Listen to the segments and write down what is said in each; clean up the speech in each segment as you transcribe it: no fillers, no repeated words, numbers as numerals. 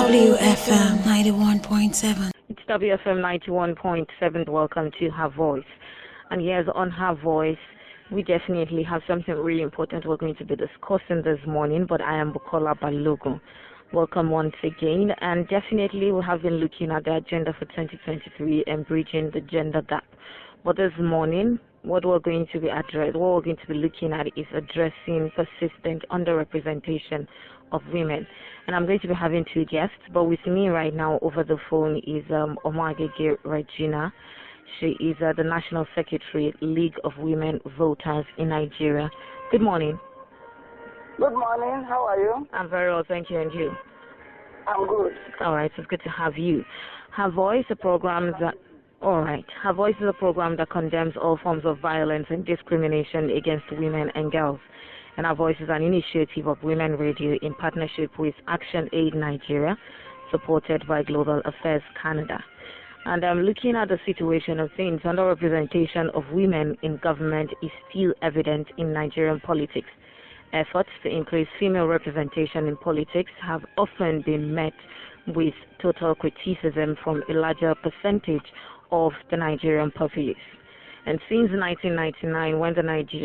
WFM 91.7. It's WFM 91.7. Welcome to Her Voice. And yes, on Her Voice, we definitely have something really important we're going to be discussing this morning, but I am Bukola Balogun. Welcome once again, and definitely we have been looking at the agenda for 2023 and bridging the gender gap. But this morning, what we're going to be looking at is addressing persistent underrepresentation of women. And I'm going to be having two guests, but with me right now over the phone is Omagege Regina. She is the National Secretary, League of Women Voters in Nigeria. Good morning. Good morning. How are you? I'm very well, thank you. And you? I'm good. All right, it's good to have you. Her Voice, a program that Her Voice is a program that condemns all forms of violence and discrimination against women and girls. And Her Voice is an initiative of Women Radio in partnership with ActionAid Nigeria, supported by Global Affairs Canada. And looking at the situation of things, underrepresentation of women in government is still evident in Nigerian politics. Efforts to increase female representation in politics have often been met with total criticism from a larger percentage of the Nigerian populace. And since 1999,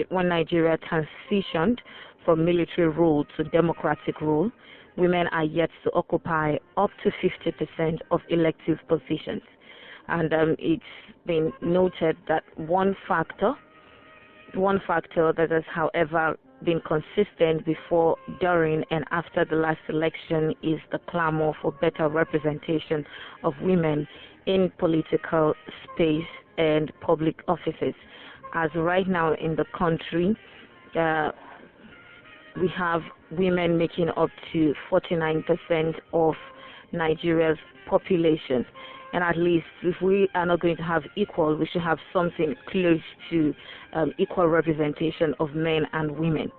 when Nigeria transitioned from military rule to democratic rule, women are yet to occupy up to 50% of elective positions. And it's been noted that one factor that has, however, been consistent before, during, and after the last election is the clamor for better representation of women in political space and public offices. As right now in the country, we have women making up to 49% of Nigeria's population. And at least if we are not going to have equal, we should have something close to equal representation of men and women.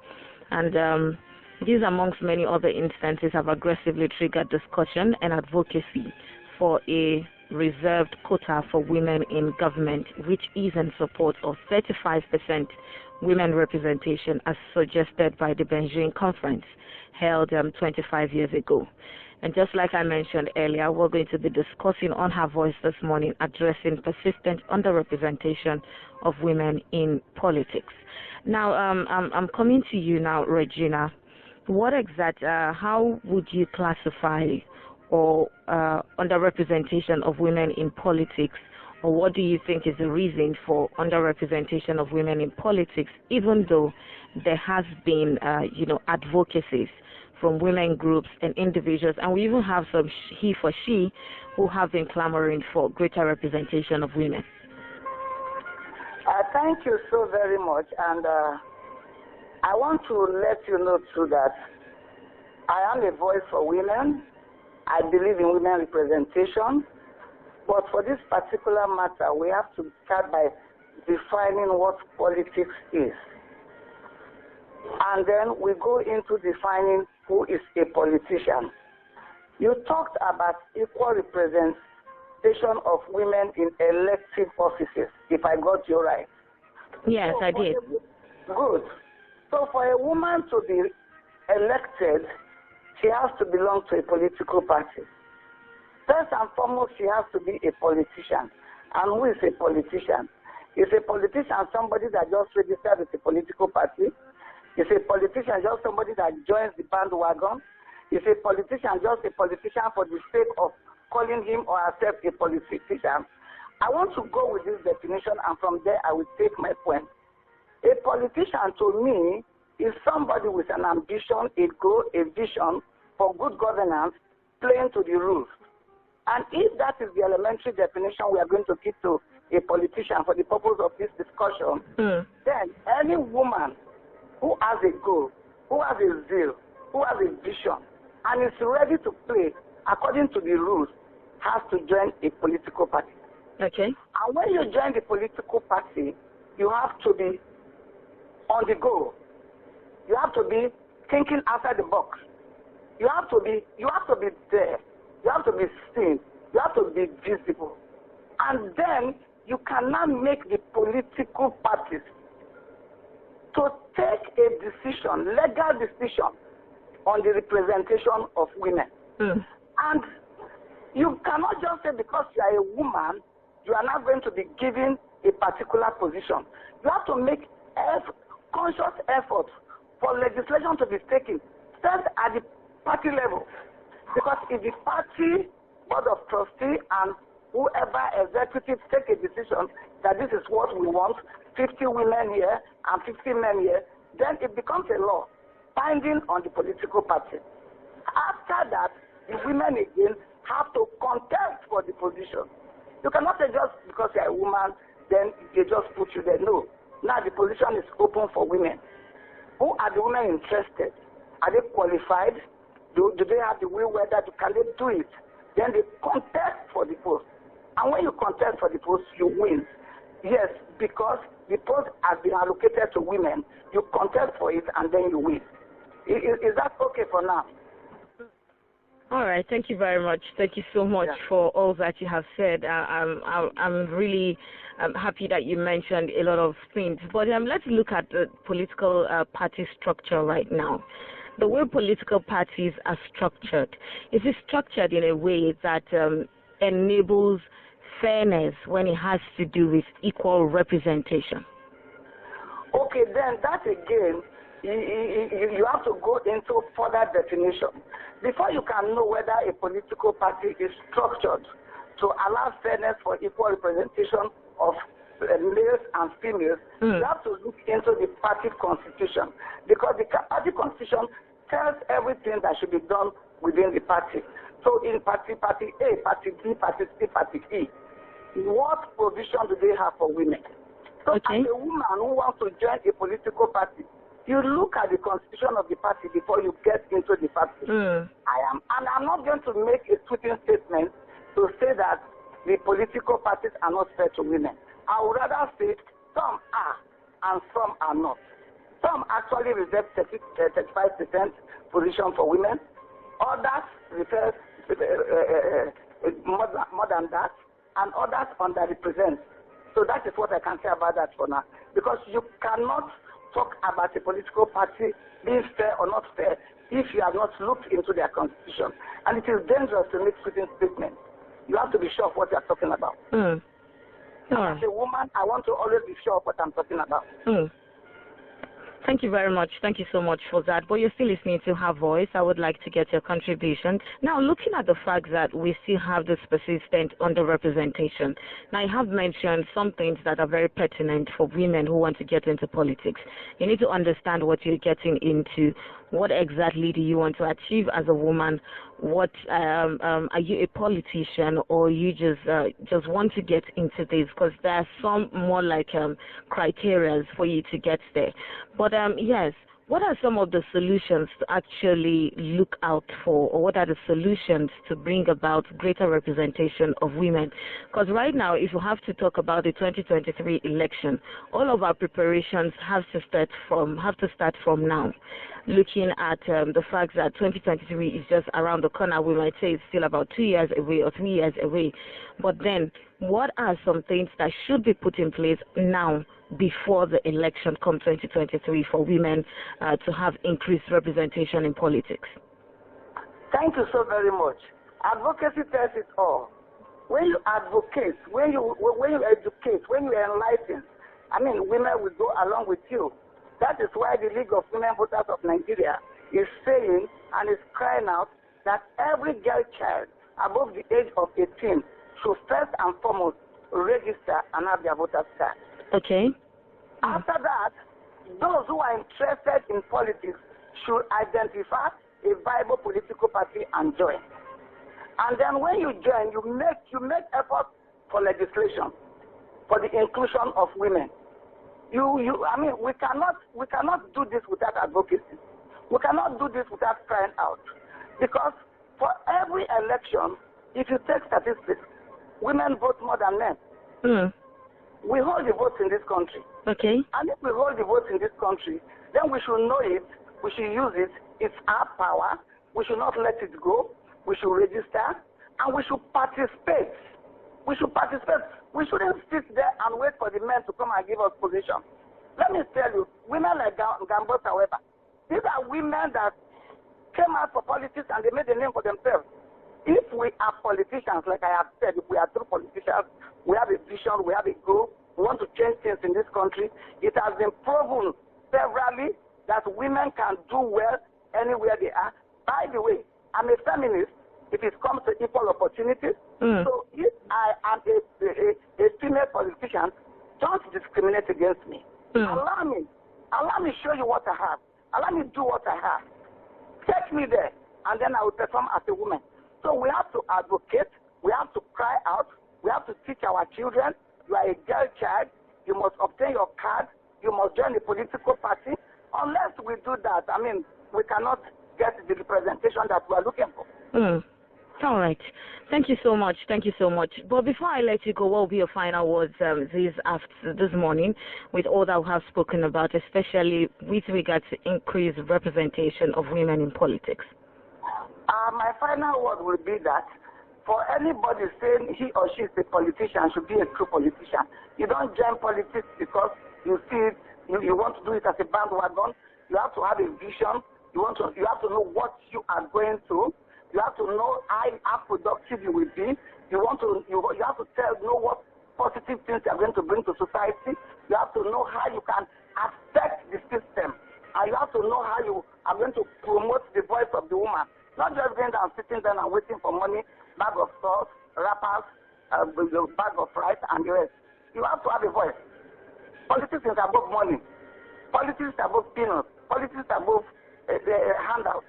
And these, amongst many other instances, have aggressively triggered discussion and advocacy for a reserved quota for women in government, which is in support of 35% women representation as suggested by the Beijing conference held 25 years ago. And just like I mentioned earlier, we're going to be discussing on Her Voice this morning, addressing persistent underrepresentation of women in politics. Now, I'm coming to you now, Regina. How would you classify or underrepresentation of women in politics, or what do you think is the reason for underrepresentation of women in politics, even though there has been, advocacies from women groups and individuals, and we even have some he for she who have been clamoring for greater representation of women? Thank you so very much, and I want to let you know too that I am a voice for women. I believe in women representation, but for this particular matter, we have to start by defining what politics is. And then we go into defining who is a politician. You talked about equal representation of women in elective offices, if I got you right. Yes, I did. Good. So for a woman to be elected, she has to belong to a political party. First and foremost, she has to be a politician. And who is a politician? Is a politician somebody that just registered with a political party? Is a politician just somebody that joins the bandwagon? Is a politician just a politician for the sake of calling him or herself a politician? I want to go with this definition, and from there I will take my point. A politician, to me, is somebody with an ambition, a goal, a vision for good governance, playing to the rules. And if that is the elementary definition we are going to give to a politician for the purpose of this discussion, then any woman who has a goal, who has a zeal, who has a vision, and is ready to play according to the rules, has to join a political party. Okay. And when you join the political party, you have to be on the go. You have to be thinking outside the box. You have to be there. You have to be seen. You have to be visible. And then you cannot make the political parties to take a decision, legal decision, on the representation of women. And you cannot just say because you are a woman, you are not going to be given a particular position. You have to make conscious effort for legislation to be taken, first at the party level. Because if the party, board of trustees, and whoever executive take a decision that this is what we want, 50 women here and 50 men here, then it becomes a law binding on the political party. After that, the women again have to contest for the position. You cannot say just because you're a woman, then they just put you there. No. Now the position is open for women. Who are the women interested? Are they qualified? Do they have the will whether can they do it? Then they contest for the post. And when you contest for the post, you win. Yes, because the post has been allocated to women. You contest for it and then you win. Is that okay for now? All right. Thank you very much. Thank you so much for all that you have said. I'm really happy that you mentioned a lot of things. But let's look at the political party structure right now. The way political parties are structured, is it structured in a way that enables fairness when it has to do with equal representation? Okay, then that again, you have to go into further definition. Before you can know whether a political party is structured to allow fairness for equal representation of males and females, you have to look into the party constitution, because the party constitution tells everything that should be done within the party. So in party A, party B, party C, party E, what provision do they have for women? So as a woman who wants to join a political party, you look at the constitution of the party before you get into the party. I'm not going to make a sweeping statement to say that the political parties are not fair to women. I would rather say some are and some are not. Some actually reserve 35% position for women. Others reserve more than that, and others underrepresent. So that is what I can say about that for now. Because you cannot talk about a political party being fair or not fair if you have not looked into their constitution. And it is dangerous to make sweeping statements. You have to be sure of what you are talking about. As a woman, I want to always be sure of what I'm talking about. Thank you very much. Thank you so much for that. But you're still listening to Her Voice. I would like to get your contribution. Now, looking at the fact that we still have this persistent underrepresentation, now I have mentioned some things that are very pertinent for women who want to get into politics. You need to understand what you're getting into. What exactly do you want to achieve as a woman? What are you a politician, or you just want to get into this? Because there are some more like criteria for you to get there. But yes, what are some of the solutions to actually look out for, or what are the solutions to bring about greater representation of women? Because right now, if you have to talk about the 2023 election, all of our preparations have to start from now. Looking at the fact that 2023 is just around the corner, we might say it's still about 2 years away or 3 years away. But then, what are some things that should be put in place now before the election come 2023 for women to have increased representation in politics? Thank you so very much. Advocacy tells it all. When you advocate, when you educate, when you enlighten, women will go along with you. That is why the League of Women Voters of Nigeria is saying and is crying out that every girl child above the age of 18 should first and foremost register and have their voter's card. Okay. After that, those who are interested in politics should identify a viable political party and join. And then when you join, you make effort for legislation for the inclusion of women. We cannot do this without advocacy. We cannot do this without crying out. Because for every election, if you take statistics, women vote more than men. We hold the votes in this country. Okay. And if we hold the votes in this country, then we should know it, we should use it. It's our power. We should not let it go. We should register, and we should participate. We should participate. We shouldn't sit there and wait for the men to come and give us position. Let me tell you, women like Gambos, however, these are women that came out for politics and they made a name for themselves. If we are politicians, like I have said, if we are true politicians, we have a vision, we have a goal, we want to change things in this country. It has been proven severally that women can do well anywhere they are. By the way, I'm a feminist if it comes to equal opportunities. So if I am a female politician, don't discriminate against me. Allow me show you what I have. Allow me do what I have. Take me there, and then I will perform as a woman. So we have to advocate, we have to cry out, we have to teach our children, you are a girl child, you must obtain your card, you must join a political party. Unless we do that, I mean, we cannot get the representation that we are looking for. All right. Thank you so much. Thank you so much. But before I let you go, what will be your final words this morning with all that we have spoken about, especially with regard to increased representation of women in politics? My final word will be that for anybody saying he or she is a politician should be a true politician. You don't join politics because you see it, you want to do it as a bandwagon. You have to have a vision. You have to know what you are going through. You have to know how productive you will be. You have to know what positive things you are going to bring to society. You have to know how you can affect the system. And you have to know how you are going to promote the voice of the woman. Not just going down, sitting there and waiting for money, bag of salt, wrappers, bag of rice, and the rest. You have to have a voice. Politics is above money. Politics is above peanuts. Politics is above the handouts.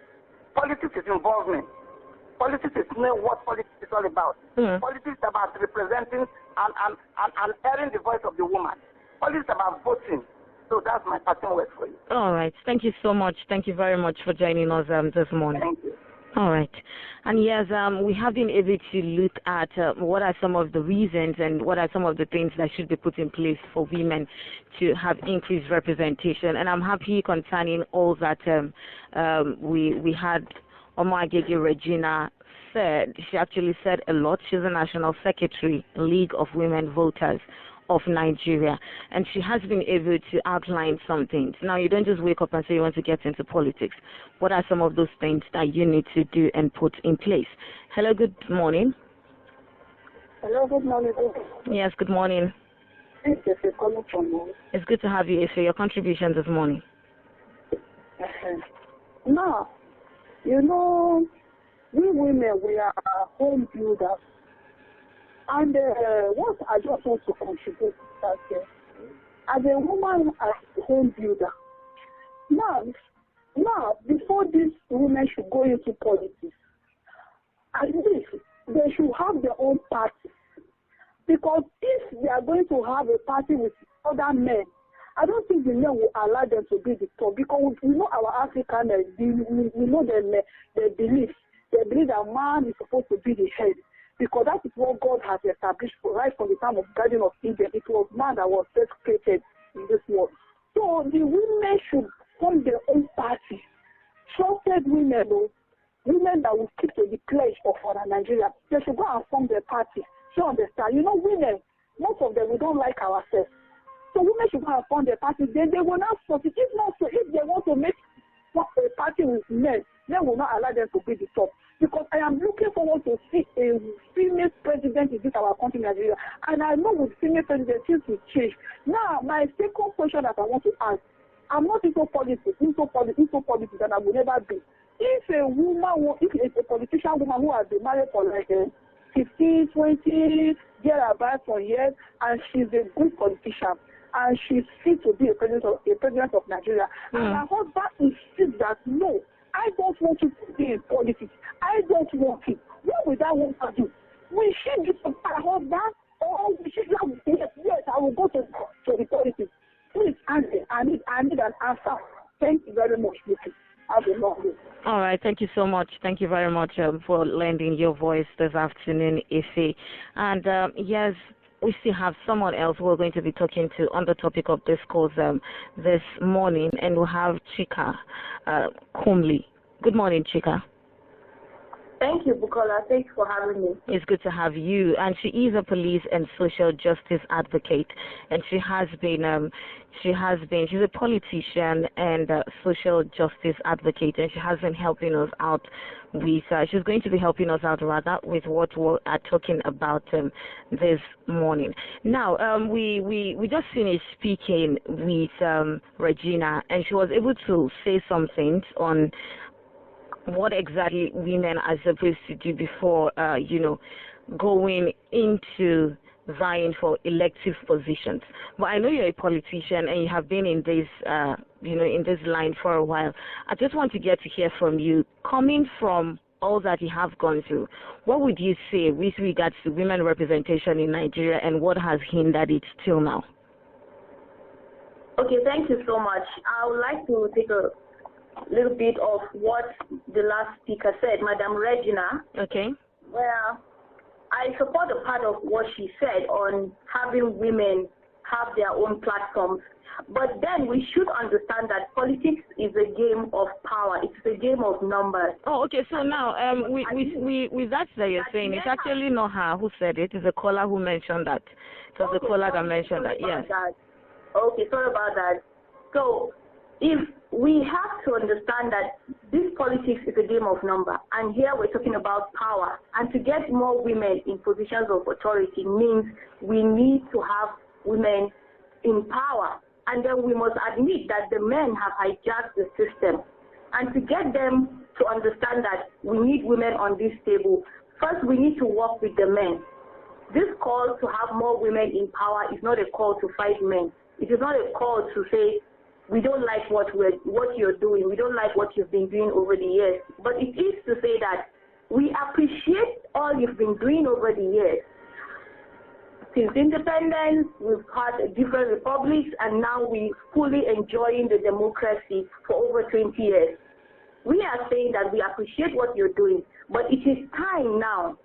Politics is involvement. Politics is knowing what politics is all about. Politics is about representing and airing the voice of the woman. Politics is about voting. So that's my parting word for you. All right. Thank you so much. Thank you very much for joining us this morning. Thank you. All right. And yes, we have been able to look at what are some of the reasons and what are some of the things that should be put in place for women to have increased representation. And I'm happy concerning all that we had Omagege Regina said. She actually said a lot. She's the National Secretary, League of Women Voters of Nigeria, and she has been able to outline some things. Now, you don't just wake up and say you want to get into politics. What are some of those things that you need to do and put in place? Hello, good morning. Hello, good morning. Yes, good morning. It's good to have you, Ife. Your contribution this morning. Now, you know, we women, we are home builders. And what I just want to contribute is that as a woman, as a home builder, now, before these women should go into politics, at least they should have their own party. Because if they are going to have a party with other men, I don't think the men will allow them to be the top. Because we know our African, we know their beliefs. They believe that man is supposed to be the head. Because that is what God has established right from the time of the Garden of Eden. It was man that was first created in this world. So the women should form their own party. Trusted women, though, women that will keep to the pledge of Nigeria, they should go and form their party. You understand? You know, women, most of them, we don't like ourselves. So women should go and form their party. Then they will not support it. If not so, if they want to make a party with men, they will not allow them to be the top. Because I am looking forward to see a female president in this our country, Nigeria. And I know with female president, things will change. Now, my second question that I want to ask, I'm not into politics, and I will never be. If a woman, if a politician woman who has been married for like 15, 20, thereabouts for years, and she's a good politician, and she's fit to be a president of Nigeria, and her husband insists that no, I don't want you to be in politics. I don't want it. What would that woman do? Will she disobey her husband? Or will she say, yes, I will go to the politics? Please answer. I need an answer. Thank you very much, Vicky. Have a long day. All right. Thank you so much. Thank you very much for lending your voice this afternoon, Ife. And yes, we still have someone else we're going to be talking to on the topic of discourse this morning, and we'll have Chika Kumli. Good morning, Chika. Thank you, Bukola. Thanks for having me. It's good to have you. And she is a police and social justice advocate, and she's a politician and social justice advocate, and she has been helping us out with, she's going to be helping us out rather with what we are talking about this morning. Now, we just finished speaking with Regina, and she was able to say something on what exactly women are supposed to do before, going into vying for elective positions. But I know you're a politician and you have been in this, in this line for a while. I just want to get to hear from you, coming from all that you have gone through. What would you say with regards to women representation in Nigeria and what has hindered it till now? Okay, thank you so much. I would like to take a little bit of what the last speaker said, Madam Regina. Okay. Well, I support a part of what she said on having women have their own platforms. But then we should understand that politics is a game of power. It's a game of numbers. Oh, okay. So now, with that you're saying, it's actually not her who said it. It's a caller who mentioned that. It was the caller that mentioned that, yes. Okay, sorry about that. So, if we have to understand that this politics is a game of number, and here we're talking about power, and to get more women in positions of authority means we need to have women in power, and then we must admit that the men have hijacked the system. And to get them to understand that we need women on this table, first we need to work with the men. This call to have more women in power is not a call to fight men. It is not a call to say, we don't like what you're doing. We don't like what you've been doing over the years. But it is to say that we appreciate all you've been doing over the years. Since independence, we've had different republics, and now we're fully enjoying the democracy for over 20 years. We are saying that we appreciate what you're doing, but it is time now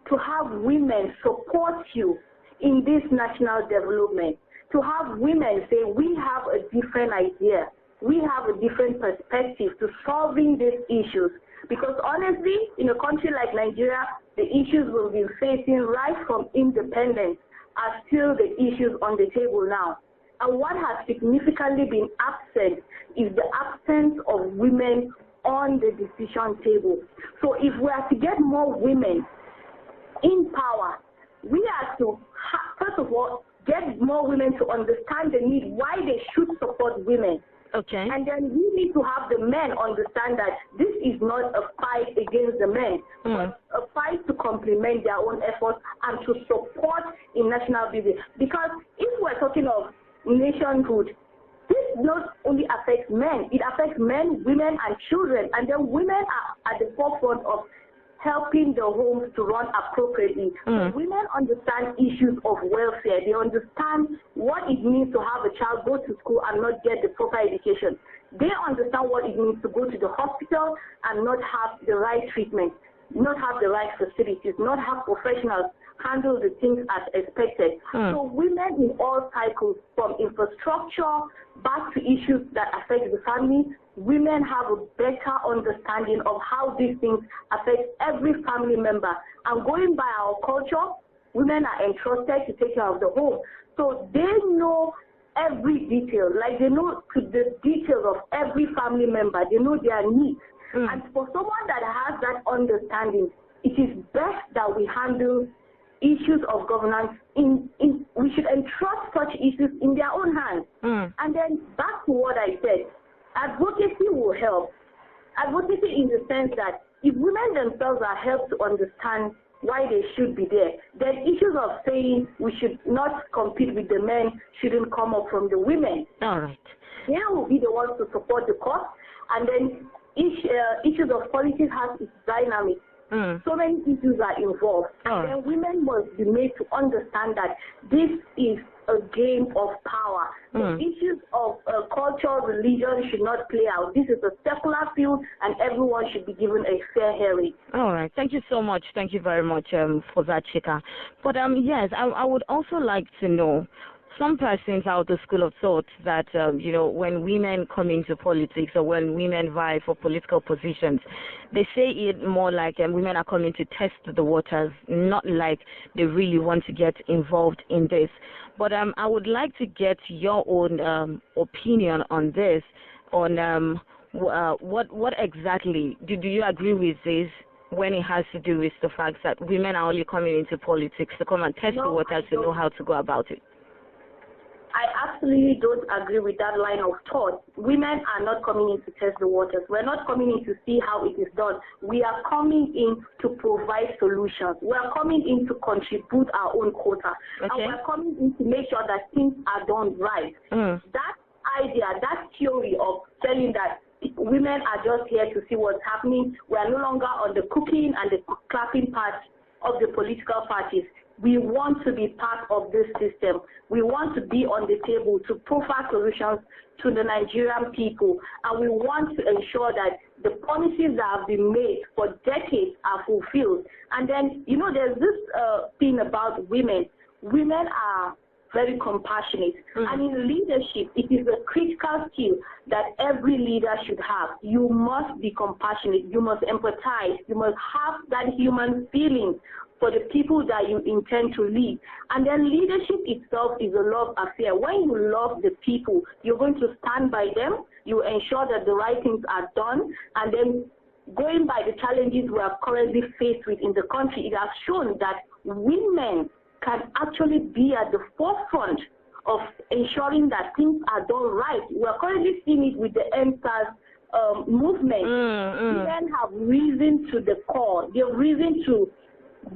to have women support you in this national development. To have women say, we have a different idea, we have a different perspective to solving these issues. Because honestly, in a country like Nigeria, the issues we've been facing right from independence are still the issues on the table now. And what has significantly been absent is the absence of women on the decision table. So if we are to get more women in power, we have to, first of all, get more women to understand the need, why they should support women. Okay. And then we need to have the men understand that this is not a fight against the men, but a fight to complement their own efforts and to support in national business. Because if we're talking of nationhood, this not only affects men, it affects men, women, and children. And then women are at the forefront of helping the homes to run appropriately. So women understand issues of welfare. They understand what it means to have a child go to school and not get the proper education. They understand what it means to go to the hospital and not have the right treatment, not have the right facilities, not have professionals handle the things as expected. So women in all cycles, from infrastructure back to issues that affect the family, women have a better understanding of how these things affect every family member. And going by our culture, women are entrusted to take care of the home. So they know every detail, like they know to the details of every family member. They know their needs. And for someone that has that understanding, it is best that we handle issues of governance we should entrust such issues in their own hands. And then back to what I said, advocacy will help. Advocacy in the sense that if women themselves are helped to understand why they should be there, then issues of saying we should not compete with the men shouldn't come up from the women. All right. They will be the ones to support the cause, and then issues of politics has its dynamics. So many issues are involved. And then women must be made to understand that this is a game of power. The issues of culture, religion should not play out. This is a secular field, and everyone should be given a fair hearing. All right. Thank you so much. Thank you very much for that, Chika. But yes, I would also like to know, some persons are of the school of thought that, when women come into politics or when women vie for political positions, they say it more like women are coming to test the waters, not like they really want to get involved in this. But I would like to get your own opinion on this, on what exactly, do you agree with this when it has to do with the fact that women are only coming into politics to come and test the waters to know how to go about it? I absolutely don't agree with that line of thought. Women are not coming in to test the waters. We're not coming in to see how it is done. We are coming in to provide solutions. We are coming in to contribute our own quota. Okay. And we're coming in to make sure that things are done right. That idea, that theory of telling that women are just here to see what's happening, we are no longer on the cooking and the clapping part of the political parties. We want to be part of this system. We want to be on the table to provide solutions to the Nigerian people. And we want to ensure that the promises that have been made for decades are fulfilled. And then, there's this thing about women. Women are very compassionate. And in leadership, it is a critical skill that every leader should have. You must be compassionate. You must empathize. You must have that human feeling for the people that you intend to lead. And then leadership itself is a love affair. When you love the people, you're going to stand by them. You ensure that the right things are done. And then going by the challenges we are currently faced with in the country, it has shown that women can actually be at the forefront of ensuring that things are done right. We are currently seeing it with the EndSARS movement. Women have risen to the core. They've risen to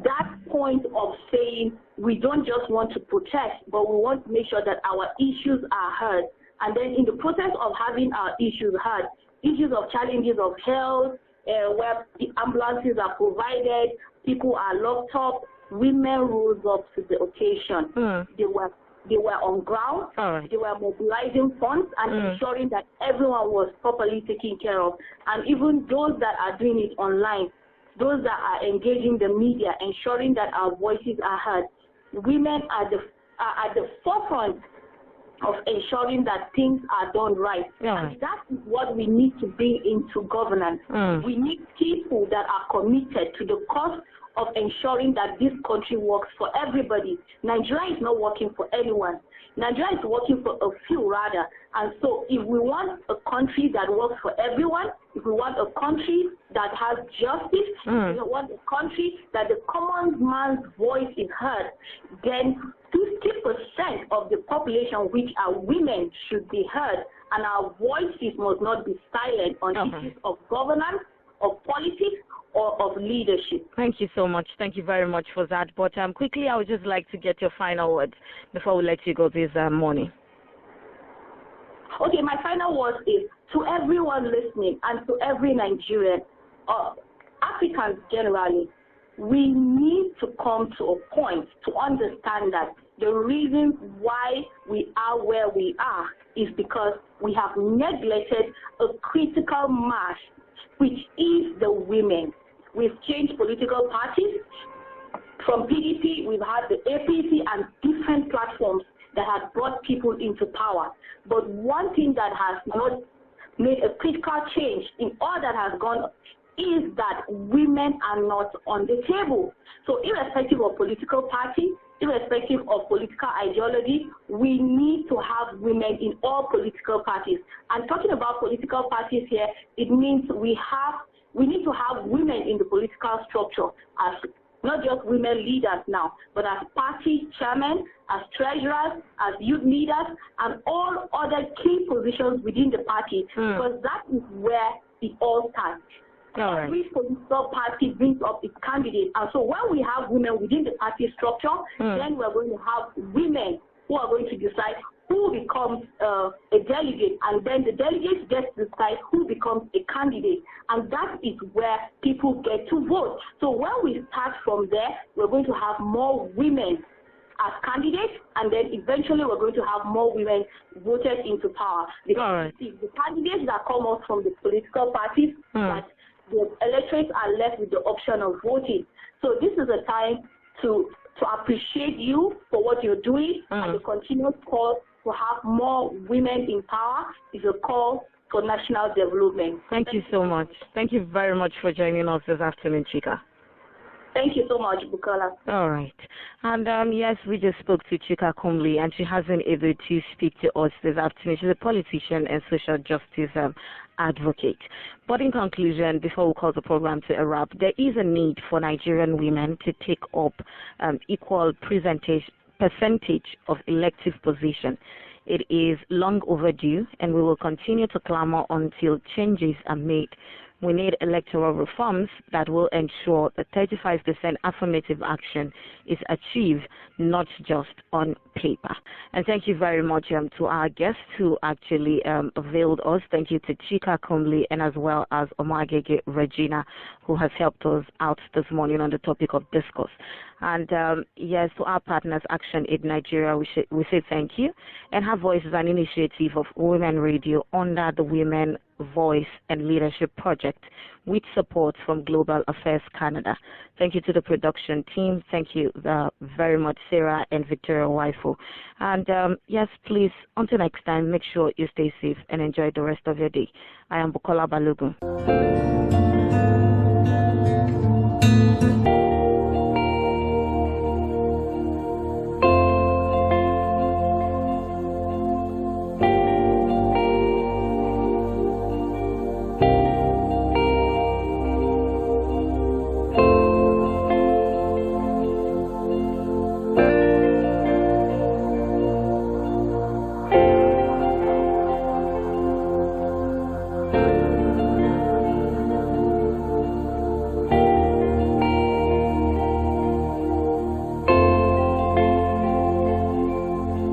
that point of saying we don't just want to protest, but we want to make sure that our issues are heard. And then in the process of having our issues heard, issues of challenges of health, where the ambulances are provided, people are locked up, women rose up to the occasion. They were on ground. They were mobilizing funds and ensuring that everyone was properly taken care of. And even those that are doing it online, those that are engaging the media, ensuring that our voices are heard. Women are at the forefront of ensuring that things are done right. And that is what we need to bring into governance. We need people that are committed to the cause of ensuring that this country works for everybody. Nigeria is not working for anyone. Nigeria is working for a few rather. And so if we want a country that works for everyone, if we want a country that has justice, if we want a country that the common man's voice is heard, then 50% of the population, which are women, should be heard. And our voices must not be silent on issues of governance, of politics, or of leadership. Thank you so much. Thank you very much for that. But quickly, I would just like to get your final words before we let you go this morning. Okay, my final words is to everyone listening and to every Nigerian, Africans generally, we need to come to a point to understand that the reason why we are where we are is because we have neglected a critical mass, which is the women. We've changed political parties. From PDP, we've had the APC and different platforms that have brought people into power. But one thing that has not made a critical change in all that has gone is that women are not on the table. So irrespective of political party, irrespective of political ideology, we need to have women in all political parties. And talking about political parties here, it means we need to have women in the political structure, as not just women leaders now, but as party chairmen, as treasurers, as youth leaders, and all other key positions within the party, because that is where it all starts. Every political party brings up its candidate, and so when we have women within the party structure, then we're going to have women who are going to decide who becomes a delegate, and then the delegates get to decide who becomes a candidate, and that is where people get to vote. So when we start from there, we're going to have more women as candidates, and then eventually we're going to have more women voted into power. Because the candidates that come out from the political parties, that the electorates are left with the option of voting. So this is a time to to appreciate you for what you're doing, and the continuous call to have more women in power is a call for national development. Thank you so much. Thank you very much for joining us this afternoon, Chika. Thank you so much, Bukola. All right. And yes, we just spoke to Chika Kumli, and she has been able to speak to us this afternoon. She's a politician and social justice advocate. But in conclusion, before we call the program to a wrap, there is a need for Nigerian women to take up equal percentage of elective position. It is long overdue, and we will continue to clamor until changes are made. We need electoral reforms that will ensure that 35% affirmative action is achieved, not just on paper. And thank you very much to our guests who actually availed us. Thank you to Chika Kumli and as well as Omagege Regina, who has helped us out this morning on the topic of discourse. And yes, to our partners, ActionAid Nigeria, we say thank you. And Her Voice is an initiative of Women Radio under the Women Voice and Leadership Project with support from Global Affairs Canada. Thank you to the production team. Thank you very much, Sarah and Victoria Waifo. And yes, please, until next time, make sure you stay safe and enjoy the rest of your day. I am Bukola Balogun.